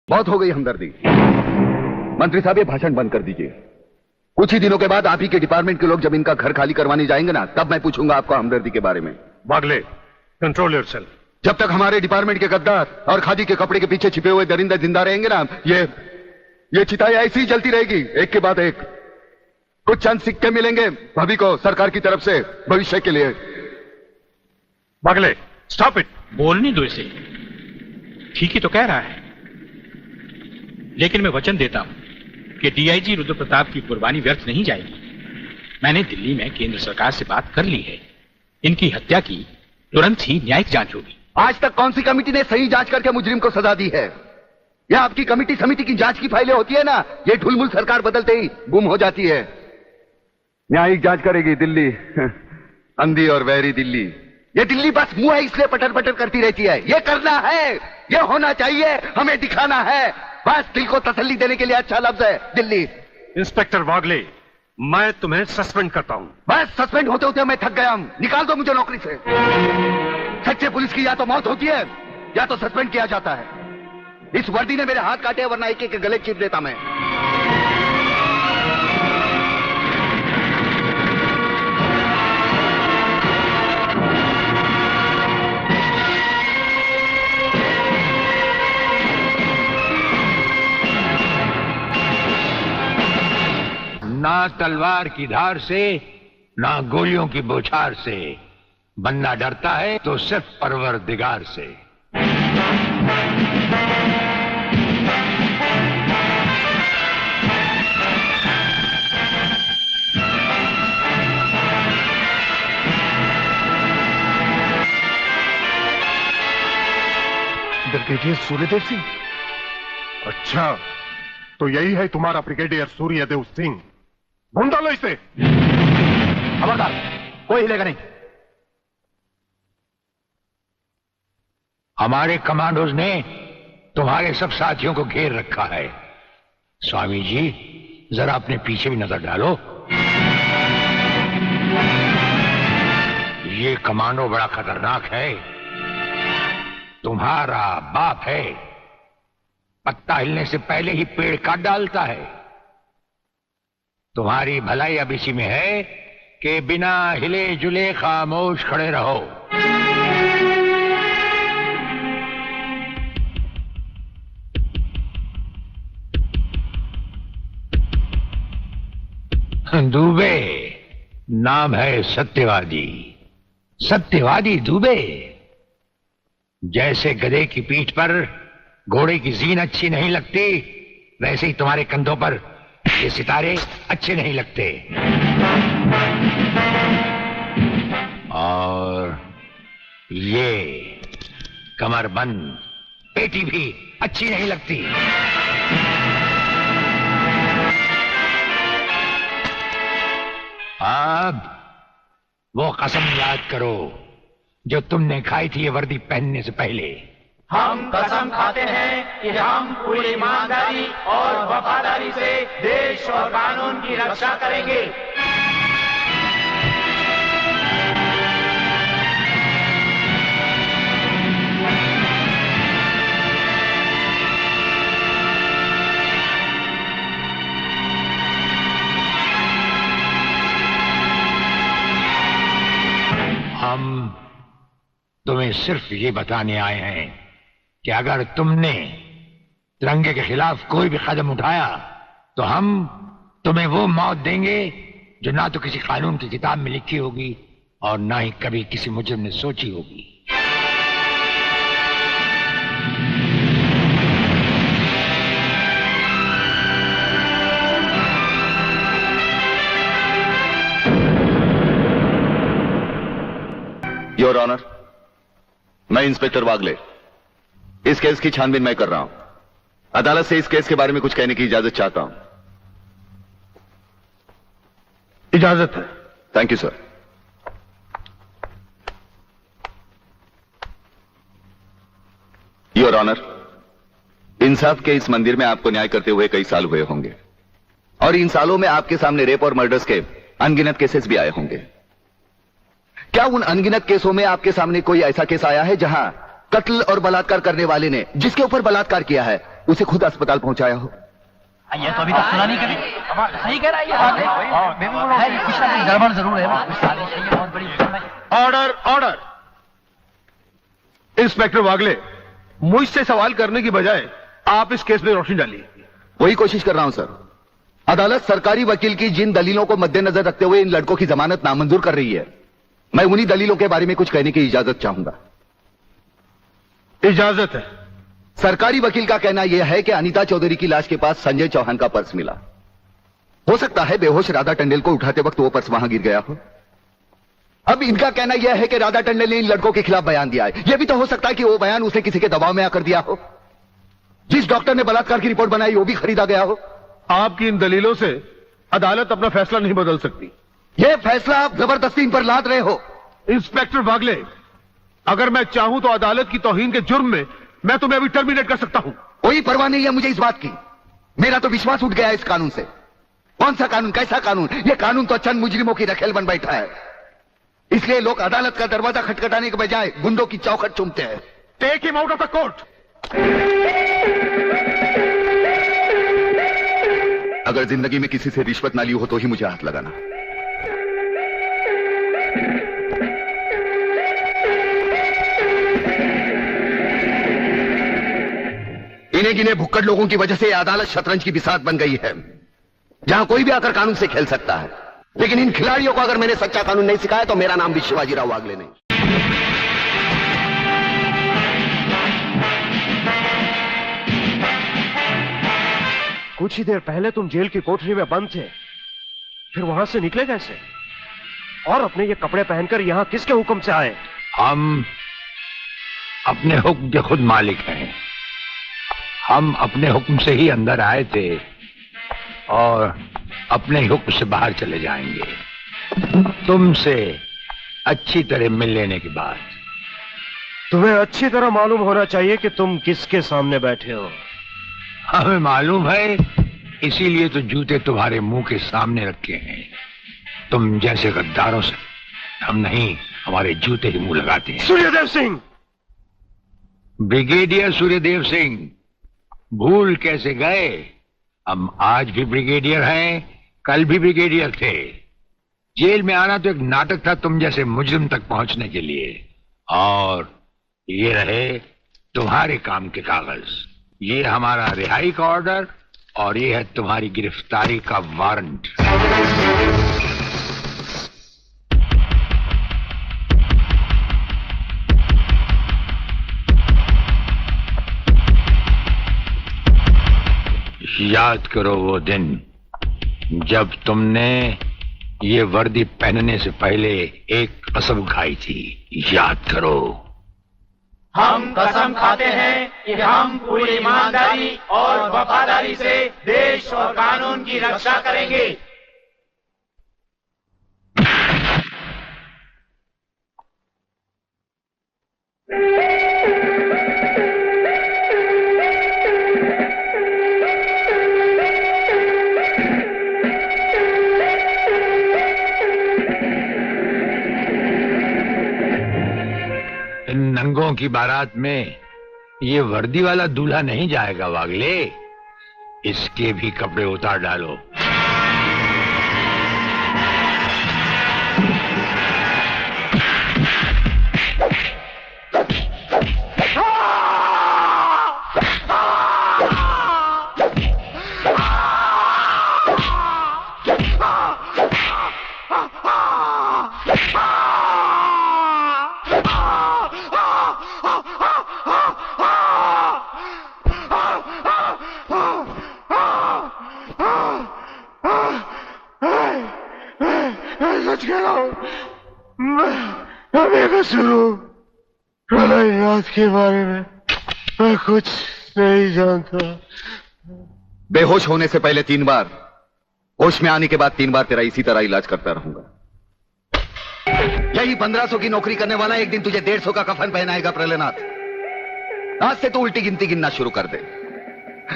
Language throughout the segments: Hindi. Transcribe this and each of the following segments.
बहुत हो गई हमदर्दी। मंत्री साहब, ये भाषण बंद कर दीजिए। कुछ ही दिनों के बाद आप ही के डिपार्टमेंट के लोग जब इनका घर खाली करवाने जाएंगे ना, तब मैं पूछूंगा आपको हमदर्दी के बारे में। Bagle, control yourself. जब तक हमारे डिपार्टमेंट के गद्दार और खादी के कपड़े के पीछे छिपे हुए दरिंदे जिंदा रहेंगे ना, ये चिताएं ऐसी ही जलती रहेगी, एक के बाद एक। कुछ चंद सिक्के मिलेंगे भाभी को सरकार की तरफ से भविष्य के लिए। Bagle, stop it. बोलने दो इसे, ठीक ही तो कह रहा है। लेकिन मैं वचन देता हूं कि डीआईजी रुद्र प्रताप की कुर्बानी व्यर्थ नहीं जाएगी। मैंने दिल्ली में केंद्र सरकार से बात कर ली है। इनकी हत्या की तुरंत ही न्यायिक जांच होगी। आज तक कौन सी कमेटी ने सही जांच करके मुजरिम को सजा दी है? यह आपकी कमेटी समिति की जांच की फाइलें होती है ना, ये ढुलमुल सरकार बदलते ही गुम हो जाती है। न्यायिक जांच करेगी दिल्ली, अंधी और वैरी दिल्ली। ये दिल्ली बस मुंह है इसलिए पटर पटर करती रहती है। ये करना है, ये होना चाहिए, हमें दिखाना है। बस दिल को तसल्ली देने के लिए अच्छा लफ्ज है दिल्ली। इंस्पेक्टर वागले, मैं तुम्हें सस्पेंड करता हूं। बस सस्पेंड होते होते मैं थक गया हूं। निकाल दो मुझे नौकरी से। सच्चे पुलिस की या तो मौत होती है या तो सस्पेंड किया जाता है। इस वर्दी ने मेरे हाथ काटे, वरना एक एक गले चीर देता मैं। ना तलवार की धार से, ना गोलियों की बौछार से। बंदा डरता है तो सिर्फ परवरदिगार से। ब्रिगेडियर सूर्यदेव सिंह? अच्छा, तो यही है तुम्हारा ब्रिगेडियर सूर्यदेव सिंह। ढूंढ डालो इसे। खबरदार, कोई हिलेगा नहीं। हमारे कमांडोज ने तुम्हारे सब साथियों को घेर रखा है। स्वामी जी, जरा अपने पीछे भी नजर डालो। ये कमांडो बड़ा खतरनाक है। तुम्हारा बाप है, पत्ता हिलने से पहले ही पेड़ काट डालता है। तुम्हारी भलाई अब इसी में है कि बिना हिले जुले खामोश खड़े रहो। दुबे नाम है सत्यवादी। सत्यवादी दुबे। जैसे गधे की पीठ पर घोड़े की जीन अच्छी नहीं लगती, वैसे ही तुम्हारे कंधों पर ये सितारे अच्छे नहीं लगते। और ये कमरबंद पेटी भी अच्छी नहीं लगती। अब वो कसम याद करो जो तुमने खाई थी ये वर्दी पहनने से पहले। हम कसम खाते हैं कि हम पूरी ईमानदारी और वफादारी से देश और कानून की रक्षा करेंगे। हम तुम्हें सिर्फ ये बताने आए हैं कि अगर तुमने तिरंगे के खिलाफ कोई भी कदम उठाया तो हम तुम्हें वो मौत देंगे जो ना तो किसी कानून की किताब में लिखी होगी और ना ही कभी किसी मुजरिम ने सोची होगी। योर ऑनर, मैं इंस्पेक्टर वागले, इस केस की छानबीन मैं कर रहा हूं। अदालत से इस केस के बारे में कुछ कहने की इजाजत चाहता हूं। इजाजत है। Thank you sir. Your honour, इंसाफ के इस मंदिर में आपको न्याय करते हुए कई साल हुए होंगे और इन सालों में आपके सामने रेप और मर्डर्स के अनगिनत केसेस भी आए होंगे। क्या उन अनगिनत केसों में आपके सामने कोई ऐसा केस आया है जहां कत्ल और बलात्कार करने वाले ने जिसके ऊपर बलात्कार किया है उसे खुद अस्पताल पहुंचाया हो। ये तो अभी तक सुना नहीं कभी। सही कह रहा है ये, कुछ ना कुछ गड़बड़ जरूर है। बहुत बड़ी ऑर्डर ऑर्डर। इंस्पेक्टर वागले, मुझसे सवाल करने की बजाय आप इस केस में रोशनी डालिए। वही कोशिश कर रहा हूं सर। अदालत सरकारी वकील की जिन दलीलों को मद्देनजर रखते हुए इन लड़कों की जमानत नामंजूर कर रही है, मैं उन्हीं दलीलों के बारे में कुछ कहने की इजाजत चाहूंगा। इजाजत है। सरकारी वकील का कहना यह है कि अनीता चौधरी की लाश के पास संजय चौहान का पर्स मिला। हो सकता है बेहोश राधा टंडेल को उठाते वक्त वो पर्स वहां गिर गया हो। अब इनका कहना यह है कि राधा टंडेल ने इन लड़कों के खिलाफ बयान दिया है। यह भी तो हो सकता है कि वो बयान उसे किसी के दबाव में आकर दिया हो। जिस डॉक्टर ने बलात्कार की रिपोर्ट बनाई वो भी खरीदा गया हो। आपकी इन दलीलों से अदालत अपना फैसला नहीं बदल सकती। यह फैसला आप जबरदस्ती इन पर लाद रहे हो। इंस्पेक्टर वागले, अगर मैं चाहूं तो अदालत की तौहीन के जुर्म में मैं तुम्हें अभी टर्मिनेट कर सकता हूं। कोई परवाह नहीं है मुझे इस बात की। मेरा तो विश्वास उठ गया है इस कानून से। कौन सा कानून, कैसा कानून? यह कानून तो चंद मुजरिमों की रखेल बन बैठा है। इसलिए लोग अदालत का दरवाजा खटखटाने के बजाय गुंडों की चौखट चूमते हैं। Take him out of the court. अगर जिंदगी में किसी से रिश्वत ना ली हो तो ही मुझे हाथ लगाना। इन्हें गिने भुक्कड़ लोगों की वजह से अदालत शतरंज की बिसात बन गई है, जहां कोई भी आकर कानून से खेल सकता है। लेकिन इन खिलाड़ियों को अगर मैंने सच्चा कानून नहीं सिखाया तो मेरा नाम भी शिवाजी राव वागले नहीं। कुछ ही देर पहले तुम जेल की कोठरी में बंद थे, फिर वहां से निकले कैसे? और अपने ये कपड़े पहनकर यहां किसके हुक्म से आए? हम अपने हुक्म के खुद मालिक हैं। हम अपने हुक्म से ही अंदर आए थे और अपने हुक्म से बाहर चले जाएंगे। तुमसे अच्छी तरह मिल लेने के बाद। तुम्हें अच्छी तरह मालूम होना चाहिए कि तुम किसके सामने बैठे हो। हमें मालूम है, इसीलिए तो जूते तुम्हारे मुंह के सामने रखे हैं। तुम जैसे गद्दारों से हम नहीं, हमारे जूते ही मुंह लगाते हैं। सूर्यदेव सिंह! ब्रिगेडियर सूर्यदेव सिंह, भूल कैसे गए? हम आज भी ब्रिगेडियर हैं, कल भी ब्रिगेडियर थे। जेल में आना तो एक नाटक था तुम जैसे मुजरिम तक पहुंचने के लिए। और ये रहे तुम्हारे काम के कागज। ये हमारा रिहाई का ऑर्डर और ये है तुम्हारी गिरफ्तारी का वारंट। याद करो वो दिन जब तुमने ये वर्दी पहनने से पहले एक कसम खाई थी। याद करो। हम कसम खाते हैं कि हम पूरी ईमानदारी और वफादारी से देश और कानून की रक्षा करेंगे। इन नंगों की बारात में ये वर्दी वाला दूल्हा नहीं जाएगा वागले। इसके भी कपड़े उतार डालो। के बारे में मैं कुछ नहीं जानता। बेहोश होने से पहले 3 बार, होश में आने के बाद 3 बार तेरा इसी तरह इलाज करता रहूंगा। यही 1500 की नौकरी करने वाला एक दिन तुझे 150 का कफन पहनाएगा प्रलयनाथ। आज से तो उल्टी गिनती गिनना शुरू कर दे।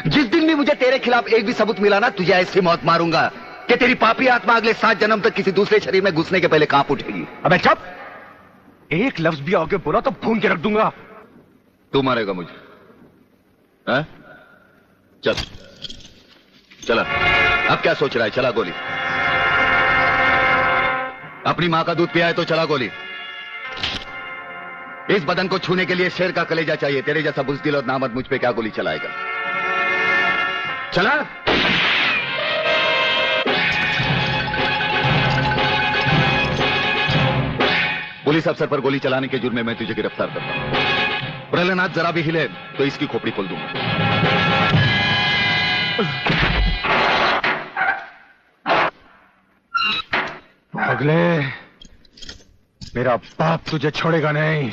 जिस दिन भी मुझे तेरे खिलाफ एक भी सबूत मिला ना, तुझे ऐसी मौत मारूंगा कि तेरी पापी आत्मा अगले 7 जन्म तक किसी दूसरे शरीर में घुसने के पहले कांप उठेगी। अबे चुप! एक लफ्ज भी आगे बोला तो भून के रख दूंगा। तू मारेगा मुझे? है? चल चला, अब क्या सोच रहा है? चला गोली। अपनी मां का दूध पिया है तो चला गोली। इस बदन को छूने के लिए शेर का कलेजा चाहिए। तेरे जैसा बुज़दिल और नामर्द मुझ पे क्या गोली चलाएगा? चला। पुलिस अफसर पर गोली चलाने के जुर्म में मैं तुझे गिरफ्तार करता हूं। प्रहलाद जरा भी हिले तो इसकी खोपड़ी खोल दूंगा। अगले, मेरा बाप तुझे छोड़ेगा नहीं।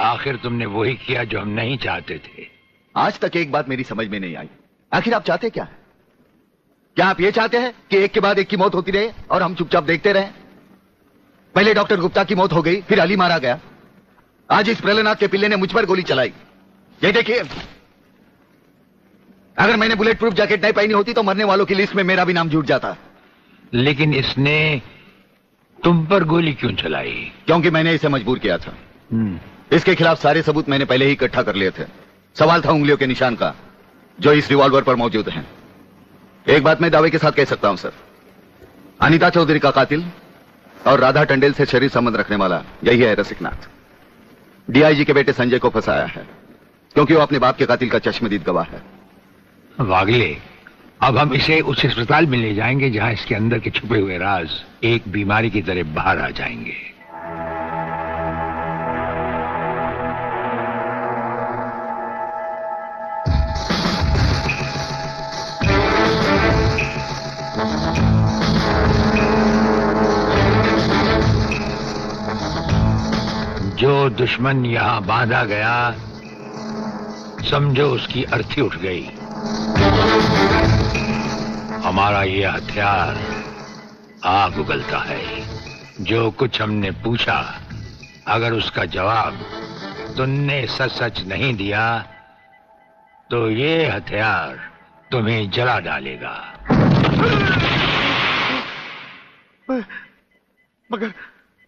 आखिर तुमने वही किया जो हम नहीं चाहते थे। आज तक एक बात मेरी समझ में नहीं आई, आखिर आप चाहते क्या है? क्या आप ये चाहते हैं कि एक के बाद एक की मौत होती रहे और हम चुपचाप देखते रहें? पहले डॉक्टर गुप्ता की मौत हो गई, फिर अली मारा गया, आज इस प्रहलाद के पिल्ले ने मुझ पर गोली चलाई। ये देखिए, अगर मैंने बुलेट प्रूफ जैकेट नहीं पहनी होती तो मरने वालों की लिस्ट में मेरा भी नाम जुड़ जाता। लेकिन इसने तुम पर गोली क्यों चलाई? क्योंकि मैंने इसे मजबूर किया था। इसके खिलाफ सारे सबूत मैंने पहले ही इकट्ठा कर लिए थे। सवाल था उंगलियों के निशान का, जो इस रिवॉल्वर पर मौजूद हैं। एक बात मैं दावे के साथ कह सकता हूं सर, अनीता चौधरी का कातिल और राधा टंडेल से शरीर संबंध रखने वाला यही है रसिकनाथ। डीआईजी के बेटे संजय को फंसाया है क्योंकि वो अपने बाप के कातिल का चश्मदीद गवाह है। वागले, अब हम इसे उस अस्पताल में ले जाएंगे जहां इसके अंदर के छुपे हुए राज एक बीमारी की तरह बाहर आ जाएंगे। जो दुश्मन यहां बांधा गया, समझो उसकी अर्थी उठ गई। हमारा ये हथियार आग उगलता है। जो कुछ हमने पूछा, अगर उसका जवाब तुमने सच सच नहीं दिया तो ये हथियार तुम्हें जला डालेगा।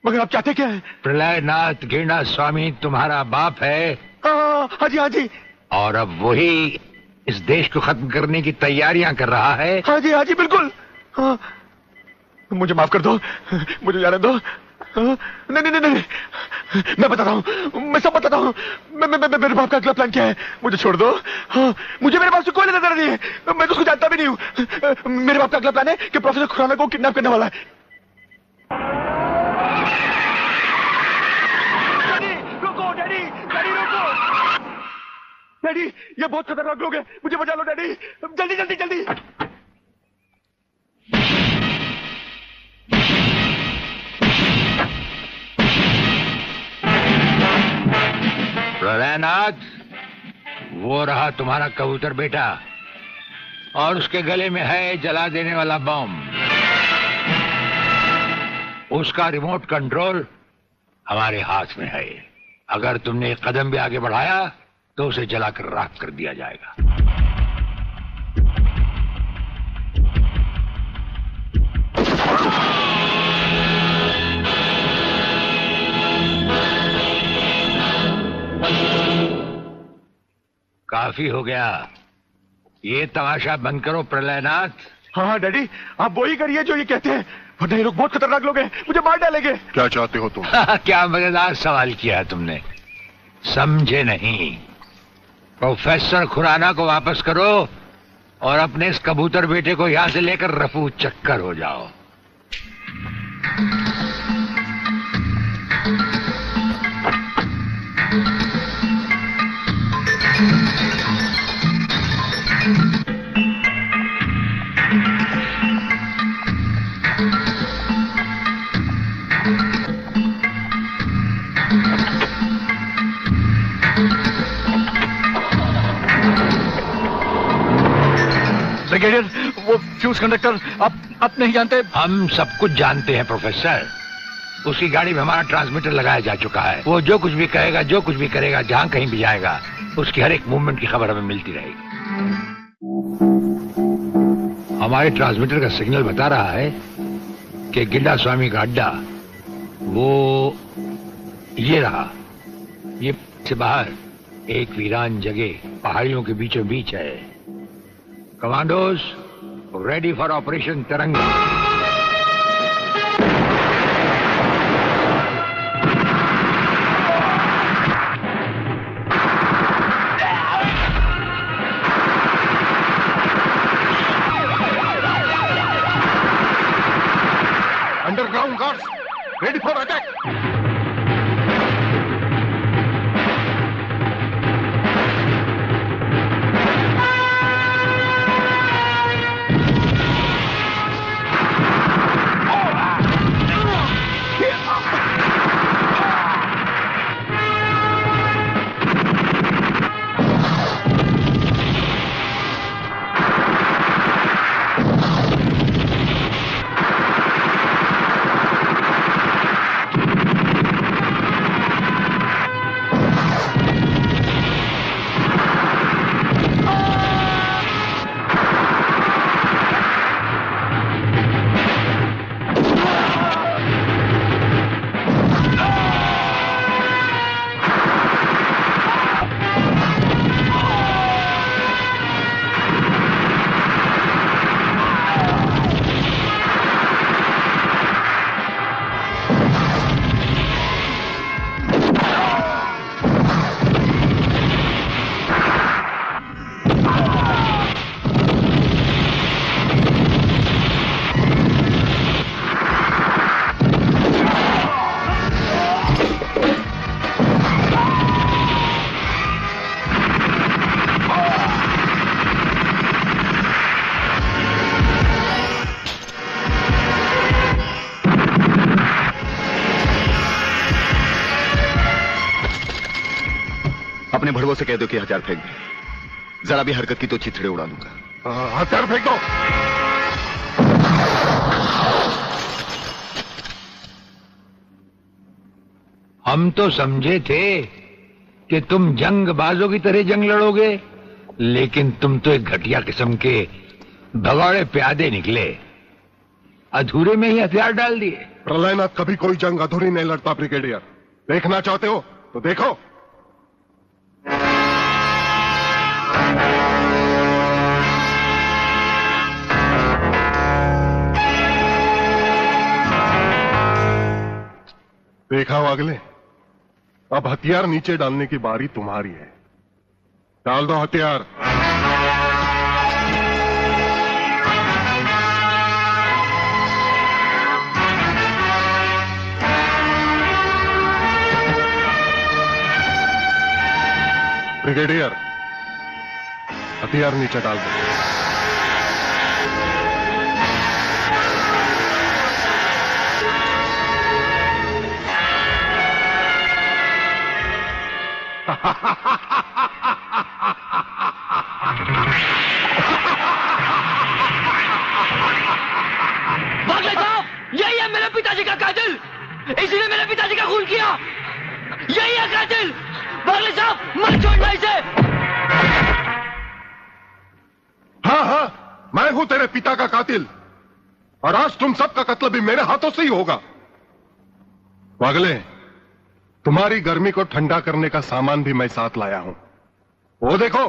मगर आप चाहते क्या है? प्रलयनाथ गिरना स्वामी तुम्हारा बाप है। हाँ जी, हाँ जी। और अब वही इस देश को खत्म करने की तैयारियां कर रहा है। हाँ जी, बिल्कुल। हाँ, मुझे माफ कर दो, मुझे जाने दो। नहीं, मैं बताता हूँ, मैं सब बताता हूँ। मेरे बाप का अगला प्लान क्या है? मुझे छोड़ दो। हाँ, मुझे मेरे बाप से कोई लेना देना नहीं है। मैं तो उसको जानता भी नहीं हूँ। मेरे बाप का अगला प्लान है कि प्रोफेसर खुराना को किडनैप करने वाला है। डैडी, ये बहुत खतरनाक लोग हैं, मुझे बचा लो डैडी, जल्दी जल्दी जल्दी। प्रलयनाथ, वो रहा तुम्हारा कबूतर बेटा और उसके गले में है जला देने वाला बम। उसका रिमोट कंट्रोल हमारे हाथ में है। अगर तुमने एक कदम भी आगे बढ़ाया तो उसे जलाकर राख कर दिया जाएगा। काफी हो गया, ये तमाशा बंद करो प्रलयनाथ। हाँ डैडी, आप वो ही करिए जो ये कहते हैं, वरना ये लोग बहुत खतरनाक लोग हैं, मुझे मार डालेंगे। क्या चाहते हो तुम? क्या मजेदार सवाल किया है तुमने, समझे नहीं। प्रोफेसर खुराना को वापस करो और अपने इस कबूतर बेटे को यहां से लेकर रफू चक्कर हो जाओ। ब्रिगेडियर, वो फ्यूज कंडक्टर आप नहीं जानते? हम सब कुछ जानते हैं प्रोफेसर। उसकी गाड़ी में हमारा ट्रांसमीटर लगाया जा चुका है। वो जो कुछ भी कहेगा, जो कुछ भी करेगा, जहां कहीं भी जाएगा, उसकी हर एक मूवमेंट की खबर हमें मिलती रहेगी। हमारे ट्रांसमीटर का सिग्नल बता रहा है कि गिड्डा स्वामी का अड्डा वो ये रहा, ये से बाहर एक वीरान जगह पहाड़ियों के बीचों बीच है। कमांडोज रेडी फॉर ऑपरेशन तिरंगा। Underground guards ready for attack. अपने भड़वों से कह दो कि हथियार फेंक दे। जरा भी हरकत की तो चिथड़े उड़ा दूंगा। हथियार फेंक दो। हम तो समझे थे कि तुम जंगबाजों की तरह जंग लड़ोगे, लेकिन तुम तो एक घटिया किस्म के भगौड़े प्यादे निकले। अधूरे में ही हथियार डाल दिए। प्रलयनाथ कभी कोई जंग अधूरी नहीं लड़ता ब्रिगेडियर। देखना चाहते हो तो देखो। देखा वागले, अब हथियार नीचे डालने की बारी तुम्हारी है। डाल दो हथियार। ब्रिगेडियर, हथियार नीचे डाल दो। बागले साहब, यही है मेरे पिताजी का कातिल। इसीने मेरे पिताजी का खून किया। यही है कातिल। बागले साहब, मत छोड़ना इसे। हाँ हाँ, मैं हूं तेरे पिता का कातिल, और आज तुम सबका कत्ल भी मेरे हाथों से ही होगा। वागले, तुम्हारी गर्मी को ठंडा करने का सामान भी मैं साथ लाया हूं। वो देखो।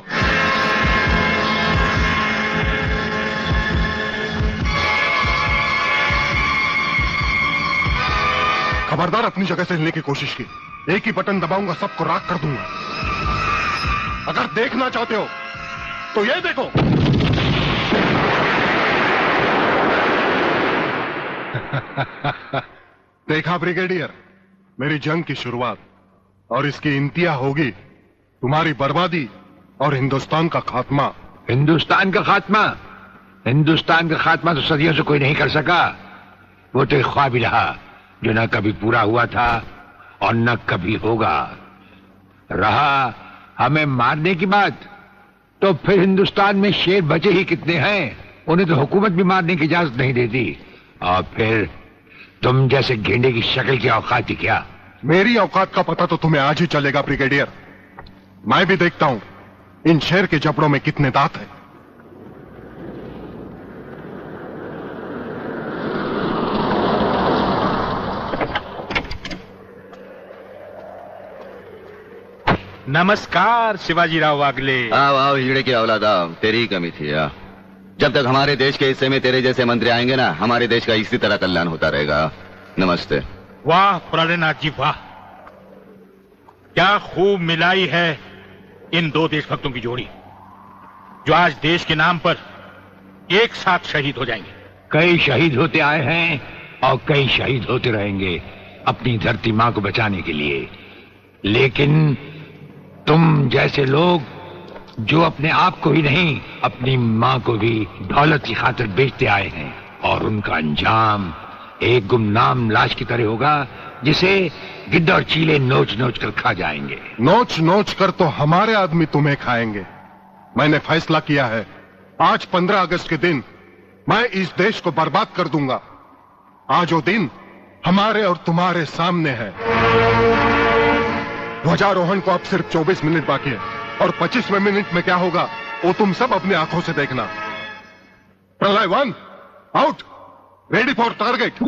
खबरदार अपनी जगह से हिलने की कोशिश की। एक ही बटन दबाऊंगा, सबको राख कर दूंगा। अगर देखना चाहते हो तो ये देखो। देखा ब्रिगेडियर, मेरी जंग की शुरुआत, और इसकी इंतहा होगी तुम्हारी बर्बादी और हिंदुस्तान का खात्मा। हिंदुस्तान का खात्मा? हिंदुस्तान का खात्मा तो सदियों से कोई नहीं कर सका। वो तो एक ख्वाब ही रहा जो न कभी पूरा हुआ था और न कभी होगा। रहा हमें मारने की बात, तो फिर हिंदुस्तान में शेर बचे ही कितने हैं। उन्हें तो हुकूमत भी मारने की इजाजत नहीं देती। और फिर तुम जैसे गेंडे की शक्ल की औकात ही क्या? मेरी औकात का पता तो तुम्हें आज ही चलेगा ब्रिगेडियर। मैं भी देखता हूं इन शेर के जबड़ों में कितने दांत हैं। नमस्कार शिवाजीराव वागले। आओ आओ हिजड़े की औलाद आओ, तेरी ही कमी थी। आ जब तक हमारे देश के हिस्से में तेरे जैसे मंत्री आएंगे ना, हमारे देश का इसी तरह कल्याण होता रहेगा। नमस्ते। वाह प्राणनाथ जी वाह, क्या खूब मिलाई है इन दो देशभक्तों की जोड़ी, जो आज देश के नाम पर एक साथ शहीद हो जाएंगे। कई शहीद होते आए हैं और कई शहीद होते रहेंगे अपनी धरती माँ को बचाने के लिए, लेकिन तुम जैसे लोग जो अपने आप को ही नहीं अपनी माँ को भी दौलत की खातिर बेचते आए हैं, और उनका अंजाम एक गुमनाम लाश की तरह होगा जिसे गिद्ध और चीले नोच नोच कर खा जाएंगे। नोच नोच कर तो हमारे आदमी तुम्हें खाएंगे। मैंने फैसला किया है, आज 15 अगस्त के दिन मैं इस देश को बर्बाद कर दूंगा। आज वो दिन हमारे और तुम्हारे सामने है। ध्वजारोहण को अब सिर्फ 24 मिनट बाकी है, और 25वें मिनट में क्या होगा वो तुम सब अपनी आंखों से देखना। प्रलय 1 आउट, रेडी फॉर टारगेट।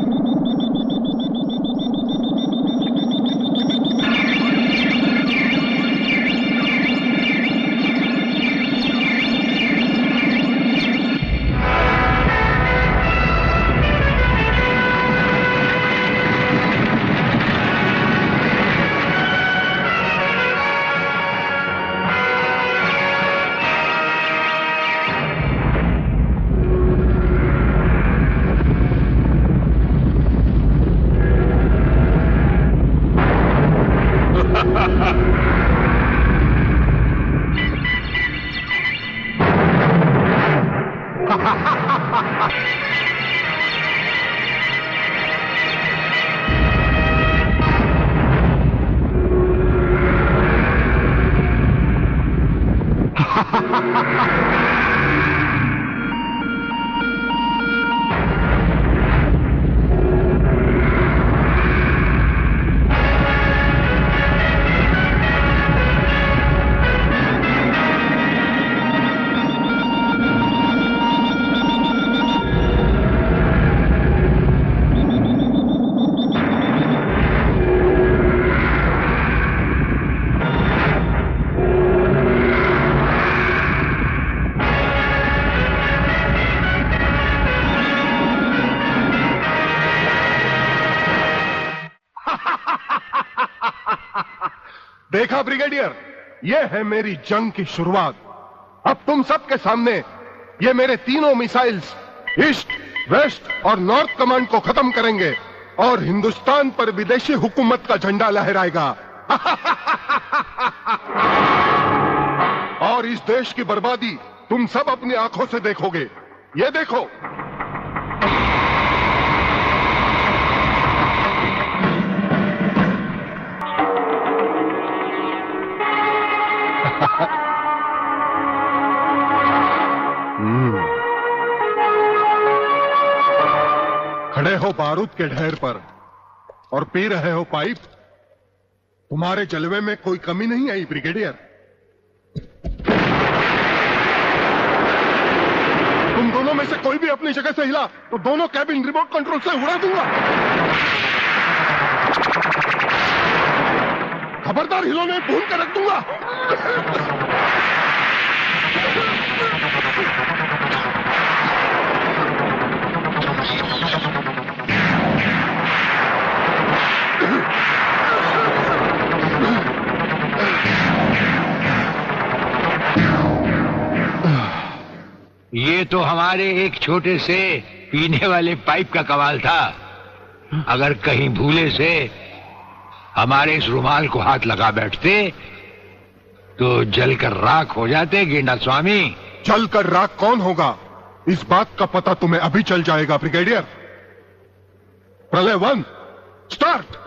देखा ब्रिगेडियर, ये है मेरी जंग की शुरुआत। अब तुम सबके सामने ये मेरे तीनों मिसाइल्स ईस्ट, वेस्ट और नॉर्थ कमांड को खत्म करेंगे और हिंदुस्तान पर विदेशी हुकूमत का झंडा लहराएगा। और इस देश की बर्बादी तुम सब अपनी आंखों से देखोगे। ये देखो। खड़े हो बारूद के ढेर पर और पी रहे हो पाइप। तुम्हारे जलवे में कोई कमी नहीं आई ब्रिगेडियर। तुम दोनों में से कोई भी अपनी जगह से हिला तो दोनों कैबिन रिमोट कंट्रोल से उड़ा दूंगा। खबरदार हिलोने भून कर रख दूंगा। ये तो हमारे एक छोटे से पीने वाले पाइप का कमाल था। अगर कहीं भूले से हमारे इस रुमाल को हाथ लगा बैठते तो जलकर राख हो जाते गेंडा स्वामी। जलकर राख कौन होगा इस बात का पता तुम्हें अभी चल जाएगा ब्रिगेडियर। प्रलय 1 स्टार्ट।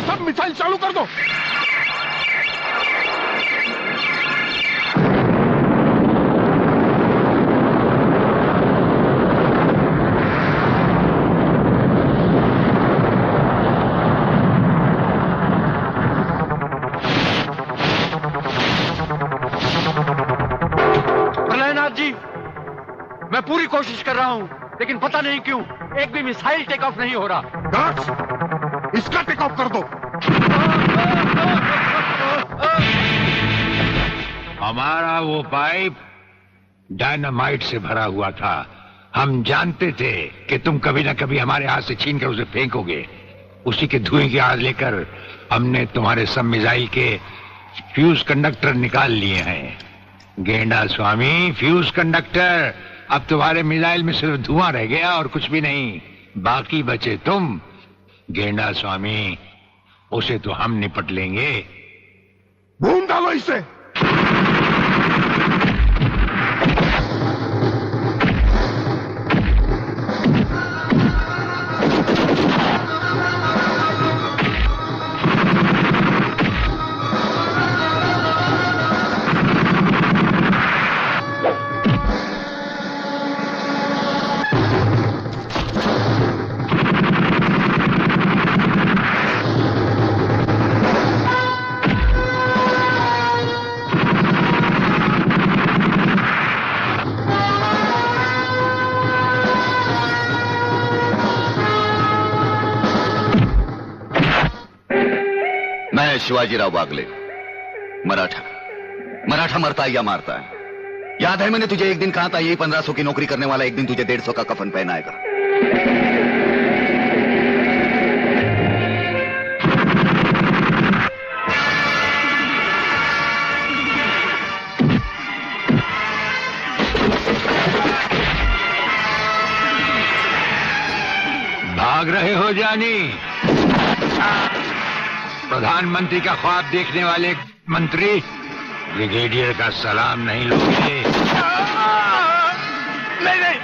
सब मिसाइल चालू कर दो। प्रलयनाथ जी, मैं पूरी कोशिश कर रहा हूं, लेकिन पता नहीं क्यों एक भी मिसाइल टेक ऑफ नहीं हो रहा। गार्ड्स, इसका टेक ऑफ कर दो। हमारा वो पाइप डायनामाइट से भरा हुआ था। हम जानते थे कि तुम कभी ना कभी हमारे हाथ से छीन कर उसे फेंकोगे। उसी के धुएं की आग लेकर हमने तुम्हारे सब मिसाइल के फ्यूज कंडक्टर निकाल लिए हैं। गेंडा स्वामी, फ्यूज कंडक्टर, अब तुम्हारे मिसाइल में सिर्फ धुआं रह गया और कुछ भी नहीं। बाकी बचे तुम। गेंडा स्वामी, उसे तो हम निपट लेंगे। भून डालो इसे। मैं शिवाजीराव बागले, मराठा मरता है या मारता है। याद है मैंने तुझे एक दिन कहा था, यही 1500 की नौकरी करने वाला एक दिन तुझे 150 का कफन पहनाएगा। भाग रहे हो जानी? प्रधानमंत्री का ख्वाब देखने वाले मंत्री ब्रिगेडियर का सलाम नहीं लोगे? नहीं,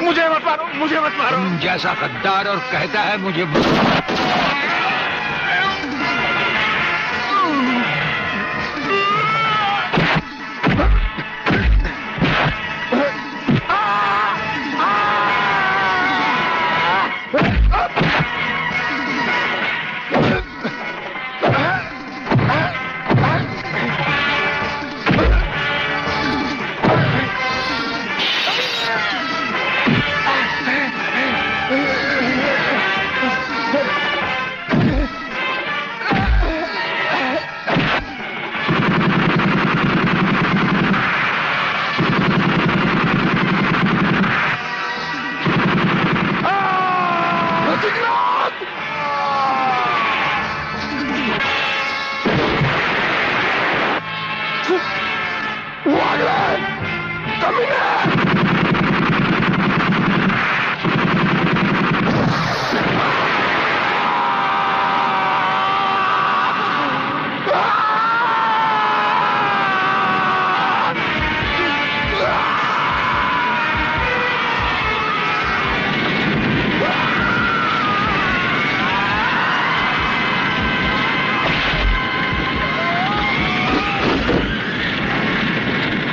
मुझे मत मारो, मुझे मत मारो। तुम जैसा गद्दार और कहता है मुझे Come here!